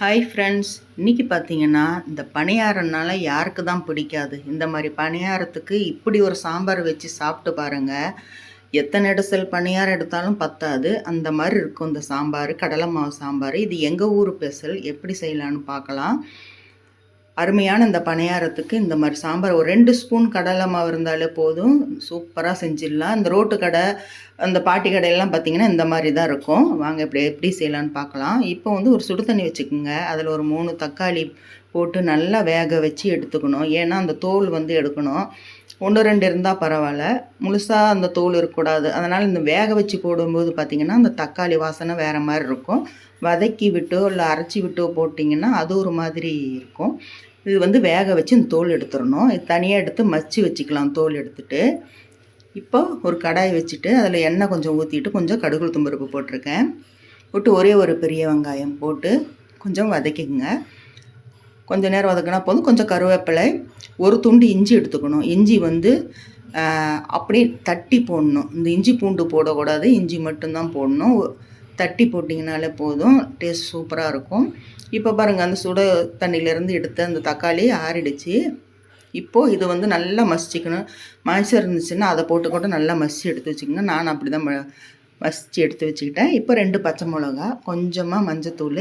Hi friends, இன்றைக்கி பார்த்தீங்கன்னா இந்த பணியாரம்னால யாருக்கு தான் பிடிக்காது. இந்த மாதிரி பணியாரத்துக்கு இப்படி ஒரு சாம்பார் வச்சு சாப்பிட்டு பாருங்கள். எத்தனை இடசல் பணியாரம் எடுத்தாலும் பத்தாது. அந்த மாதிரி இருக்கும் இந்த சாம்பார், கடலை மாவு சாம்பார். இது எங்கள் ஊர் ஸ்பெஷல். எப்படி செய்யலான்னு பார்க்கலாம். அருமையான இந்த பணியாரத்துக்கு இந்த மாதிரி சாம்பார் ஒரு 2 ஸ்பூன் கடலை மாவு இருந்தாலே போதும், சூப்பராக செஞ்சிடலாம். இந்த ரோட்டு கடை, அந்த பாட்டி கடையெல்லாம் பார்த்திங்கன்னா இந்த மாதிரி தான் இருக்கும். வாங்க எப்படி செய்யலான்னு பார்க்கலாம். இப்போ வந்து ஒரு சுடு தண்ணி வச்சுக்கோங்க. அதில் ஒரு 3 தக்காளி போட்டு நல்லா வேக வச்சு எடுத்துக்கணும். ஏன்னா அந்த தோல் வந்து எடுக்கணும். 1, 2 இருந்தால் பரவாயில்ல, முழுசாக அந்த தோல் இருக்கக்கூடாது. அதனால் இந்த வேக வச்சு போடும்போது பார்த்திங்கன்னா அந்த தக்காளி வாசனை வேறு மாதிரி இருக்கும். வதக்கி விட்டோ இல்லை அரைச்சி விட்டோ போட்டிங்கன்னா அது ஒரு மாதிரி இருக்கும். இது வந்து வேக வச்சு இந்த தோல் எடுத்துடணும். இது தனியாக எடுத்து மச்சி வச்சுக்கலாம் தோல் எடுத்துகிட்டு. இப்போ ஒரு கடாய் வச்சுட்டு அதில் எண்ணெய் கொஞ்சம் ஊற்றிட்டு கொஞ்சம் கடுகு உளுத்தம் பருப்பு போட்டிருக்கேன். போட்டு ஒரே ஒரு பெரிய வெங்காயம் போட்டு கொஞ்சம் வதக்கிக்குங்க. கொஞ்சம் நேரம் வதக்கினா போதும். கொஞ்சம் கருவேப்பிலை, ஒரு துண்டு இஞ்சி எடுத்துக்கணும். இஞ்சி வந்து அப்படியே தட்டி போடணும். இந்த இஞ்சி பூண்டு போடக்கூடாது, இஞ்சி மட்டும்தான் போடணும். தட்டி போட்டிங்கனாலே போதும், டேஸ்ட் சூப்பராக இருக்கும். இப்போ பாருங்கள், அந்த சுட தண்ணியிலேருந்து எடுத்து அந்த தக்காளி ஆறிடுச்சு. இப்போது இது வந்து நல்லா மசிச்சிக்கணும். மசிச்சு இருந்துச்சுன்னா அதை போட்டு நல்லா மசிச்சு எடுத்து வச்சுக்கோங்க. நான் அப்படி தான் மசிச்சு எடுத்து வச்சுக்கிட்டேன். இப்போ 2 பச்சை மிளகா, கொஞ்சமாக மஞ்சத்தூள்,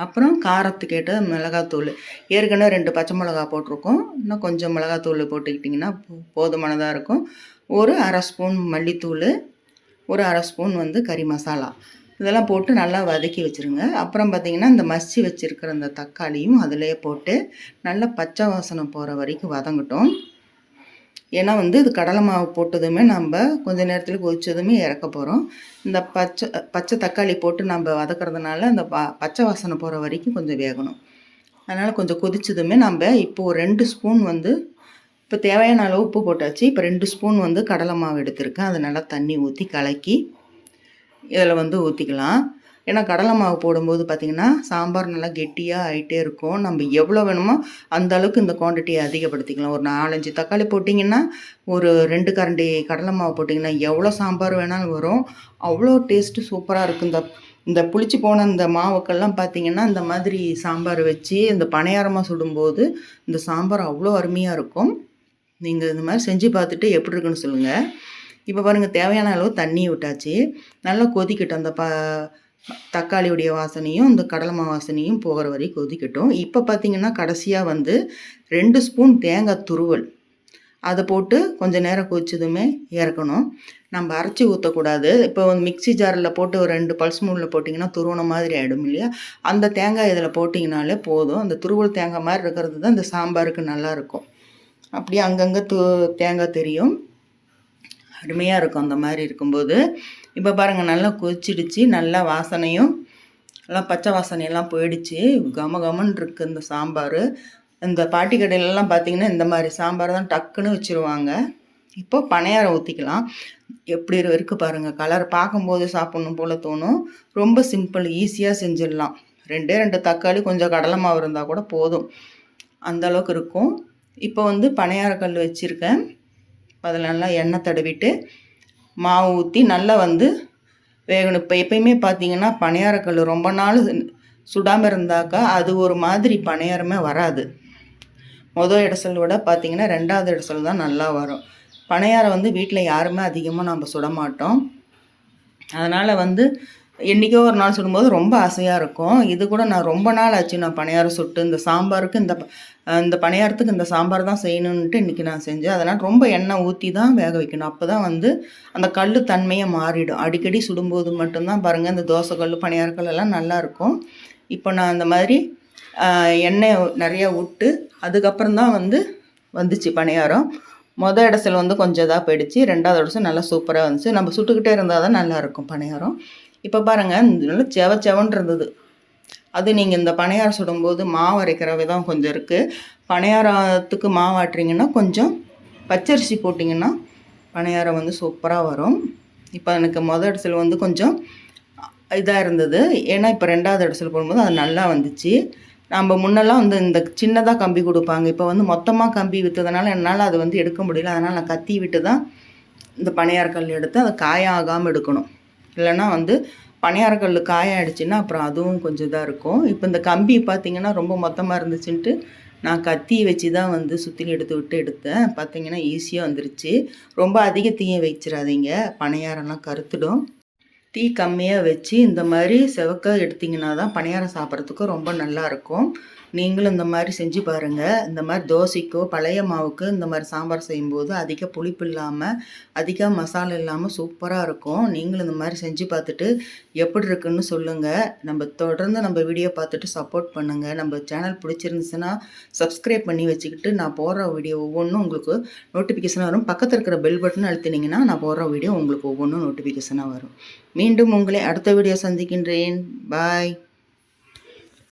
அப்புறம் காரத்துக்கேட்ட மிளகாத்தூள். ஏற்கனவே 2 பச்சை மிளகா போட்டிருக்கோம். இன்னும் கொஞ்சம் மிளகாத்தூள் போட்டுக்கிட்டிங்கன்னா போதுமானதாக இருக்கும். ஒரு 1/2 ஸ்பூன் மல்லித்தூள், ஒரு 1/2 ஸ்பூன் வந்து கறி மசாலா, இதெல்லாம் போட்டு நல்லா வதக்கி வச்சுருங்க. அப்புறம் பார்த்திங்கன்னா இந்த மசிச்சு வச்சுருக்கிற அந்த தக்காளியும் அதிலே போட்டு நல்லா பச்சை வாசனை போகிற வரைக்கும் வதங்கட்டும். ஏன்னா வந்து இது கடலை மாவு போட்டதுமே நம்ம கொஞ்சம் நேரத்தில் கொதிச்சதுமே இறக்க போகிறோம். இந்த பச்சை தக்காளி போட்டு நம்ம வதக்கிறதுனால அந்த பச்சை வாசனை போகிற வரைக்கும் கொஞ்சம் வேகணும். அதனால் கொஞ்சம் கொதிச்சதுமே நம்ம இப்போ ஒரு 2 ஸ்பூன் வந்து இப்போ தேவையான அளவு உப்பு போட்டாச்சு. இப்போ 2 ஸ்பூன் வந்து கடலை மாவு எடுத்திருக்கேன். அதை நல்லா தண்ணி ஊற்றி கலக்கி இதில் வந்து ஊற்றிக்கலாம். ஏன்னா கடலை மாவு போடும்போது பார்த்திங்கன்னா சாம்பார் நல்லா கெட்டியாக ஆகிட்டே இருக்கும். நம்ம எவ்வளோ வேணுமோ அந்த அளவுக்கு இந்த குவான்டிட்டியை அதிகப்படுத்திக்கலாம். ஒரு 4-5 தக்காளி போட்டிங்கன்னா, ஒரு 2 கரண்டி கடலை மாவு போட்டிங்கன்னா எவ்வளோ சாம்பார் வேணாலும் வரும். அவ்வளோ டேஸ்ட்டு சூப்பராக இருக்கும். இந்த புளிச்சு போன இந்த மாவுக்கெல்லாம் பார்த்திங்கன்னா இந்த மாதிரி சாம்பார் வச்சு இந்த பணியாரமாக சுடும்போது இந்த சாம்பார் அவ்வளோ அருமையாக இருக்கும். நீங்கள் இந்த மாதிரி செஞ்சு பார்த்துட்டு எப்படி இருக்குன்னு சொல்லுங்கள். இப்போ பாருங்கள், தேவையான அளவு தண்ணி விட்டாச்சு. நல்லா கொதிக்கட்டும். அந்த தக்காளியுடைய வாசனையும் இந்த கடலை மாவு வாசனையும் போகிற வரை கொதிக்கட்டும். இப்போ பார்த்திங்கன்னா கடைசியாக வந்து 2 ஸ்பூன் தேங்காய் துருவல் அதை போட்டு கொஞ்சம் நேரம் கொதிச்சதுமே இறக்கணும். நம்ம அரைச்சி ஊற்றக்கூடாது. இப்போ வந்து மிக்சி ஜாரில் போட்டு ஒரு 2 பல்ஸ் மூடில் போட்டிங்கன்னா துருவன மாதிரி ஆகிடும் இல்லையா? அந்த தேங்காய் இதில் போட்டிங்கனாலே போதும். அந்த துருவல் தேங்காய் மாதிரி இருக்கிறது தான் இந்த சாம்பாருக்கு நல்லாயிருக்கும். அப்படியே அங்கங்கே தேங்காய் தெரியும், அருமையாக இருக்கும் அந்த மாதிரி இருக்கும்போது. இப்போ பாருங்கள், நல்லா கொதிச்சிடுச்சு. நல்லா வாசனையும் நல்லா பச்சை வாசனையெல்லாம் போயிடுச்சு. கமன்னு இருக்குது இந்த சாம்பார். இந்த பாட்டி கடையிலலாம் பார்த்திங்கன்னா இந்த மாதிரி சாம்பார் தான் டக்குன்னு வச்சுருவாங்க. இப்போ பணியாரம் ஊற்றிக்கலாம். எப்படி இருக்குது பாருங்கள், கலர் பார்க்கும்போது சாப்பிட்ணும் போல் தோணும். ரொம்ப சிம்பிள், ஈஸியாக செஞ்சிடலாம். 2 தக்காளி, கொஞ்சம் கடலை மாவு இருந்தால் கூட போதும், அந்த அளவுக்கு இருக்கும். இப்போ வந்து பணியாரக்கல் வச்சுருக்கேன். அதில் நல்லா எண்ணெய் தடவிட்டு மாவு ஊற்றி நல்லா வந்து வேகணும். இப்போ எப்பயுமே பார்த்திங்கன்னா பணியாரக்கல் ரொம்ப நாள் சுடாமல் இருந்தாக்கா அது ஒரு மாதிரி பணியாரமே வராது. மொதல் இடசல் விட பார்த்திங்கன்னா 2வது இடசல் தான் நல்லா வரும். பணியாரம் வந்து வீட்டில் யாருமே அதிகமாக நம்ம சுட மாட்டோம். அதனால் வந்து என்றைக்கோ ஒரு நாள் சுடும்போது ரொம்ப ஆசையாக இருக்கும். இது கூட நான் ரொம்ப நாள் ஆச்சு நான் பணியாரம் சுட்டு. இந்த சாம்பாருக்கு இந்த பணியாரத்துக்கு இந்த சாம்பார் தான் செய்யணுன்ட்டு இன்றைக்கி நான் செஞ்சேன். அதனால் ரொம்ப எண்ணெய் ஊற்றி தான் வேக வைக்கணும். அப்போ தான் வந்து அந்த கல் தன்மையை மாறிடும். அடிக்கடி சுடும்போது மட்டும்தான் பாருங்கள் இந்த தோசைக்கல், பணியாரக்கல் எல்லாம் நல்லாயிருக்கும். இப்போ நான் அந்த மாதிரி எண்ணெய் நிறையா விட்டு அதுக்கப்புறம் தான் வந்துச்சு பணியாரம். மொதல் இடசல் வந்து கொஞ்சம் இதாக போயிடுச்சு. 2வது இடசல் நல்லா சூப்பராக வந்துச்சு. நம்ம சுட்டுக்கிட்டே இருந்தால் தான் நல்லாயிருக்கும் பணியாரம். இப்போ பாருங்கள், நல்லா செவன்னு இருந்தது. அது நீங்கள் இந்த பணியாரம் சுடும்போது மாவு அரைக்கிற விதம் கொஞ்சம் இருக்குது. பணியாரத்துக்கு மாவு ஆட்டுறீங்கன்னா கொஞ்சம் பச்சரிசி போட்டிங்கன்னா பணியாரம் வந்து சூப்பராக வரும். இப்போ எனக்கு மொதல் இடசல் வந்து கொஞ்சம் இதாக இருந்தது. ஏன்னா இப்போ 2வது இடசல் போடும்போது அது நல்லா வந்துச்சு. நம்ம முன்னெல்லாம் வந்து இந்த சின்னதாக கம்பி கொடுப்பாங்க. இப்போ வந்து மொத்தமாக கம்பி விற்றதுனால என்னால் அது வந்து எடுக்க முடியல. அதனால் நான் கத்தி விட்டு தான் இந்த பணியாரக்கல் எடுத்து அதை காயம் ஆகாமல் எடுக்கணும். இல்லைன்னா வந்து பணியாரக்கல் காயம் ஆயிடுச்சுன்னா அப்புறம் அதுவும் கொஞ்சம் இதாக இருக்கும். இப்போ இந்த கம்பி பார்த்தீங்கன்னா ரொம்ப மொத்தமாக இருந்துச்சுன்ட்டு நான் கத்தி வச்சு தான் வந்து சுற்றிலும் எடுத்து விட்டு எடுத்தேன். பார்த்தீங்கன்னா ஈஸியாக வந்துருச்சு. ரொம்ப அதிக தீய வச்சிடாதீங்க, பணியாரம்லாம் கருத்துடும். தீ கம்மியாக வச்சு இந்த மாதிரி செவக்க எடுத்திங்கன்னா தான் பணியாரம் சாப்பிட்றதுக்கு ரொம்ப நல்லாயிருக்கும். நீங்களும் இந்த மாதிரி செஞ்சு பாருங்கள். இந்த மாதிரி தோசைக்கோ பழைய மாவுக்கு இந்த மாதிரி சாம்பார் செய்யும்போது அதிக புளிப்பு இல்லாமல் அதிக மசாலா இல்லாமல் சூப்பராக இருக்கும். நீங்களும் இந்த மாதிரி செஞ்சு பார்த்துட்டு எப்படி இருக்குன்னு சொல்லுங்கள். நம்ம தொடர்ந்து நம்ம வீடியோ பார்த்துட்டு சப்போர்ட் பண்ணுங்கள். நம்ம சேனல் பிடிச்சிருந்துச்சுன்னா சப்ஸ்கிரைப் பண்ணி வச்சுக்கிட்டு நான் போடுற வீடியோ ஒவ்வொன்றும் உங்களுக்கு நோட்டிஃபிகேஷனாக வரும். பக்கத்தில் இருக்கிற பெல் பட்டன் அழுத்தினீங்கன்னா நான் போடுற வீடியோ உங்களுக்கு ஒவ்வொன்றும் நோட்டிஃபிகேஷனாக வரும். மீண்டும் உங்களை அடுத்த வீடியோ சந்திக்கின்றேன். பாய்.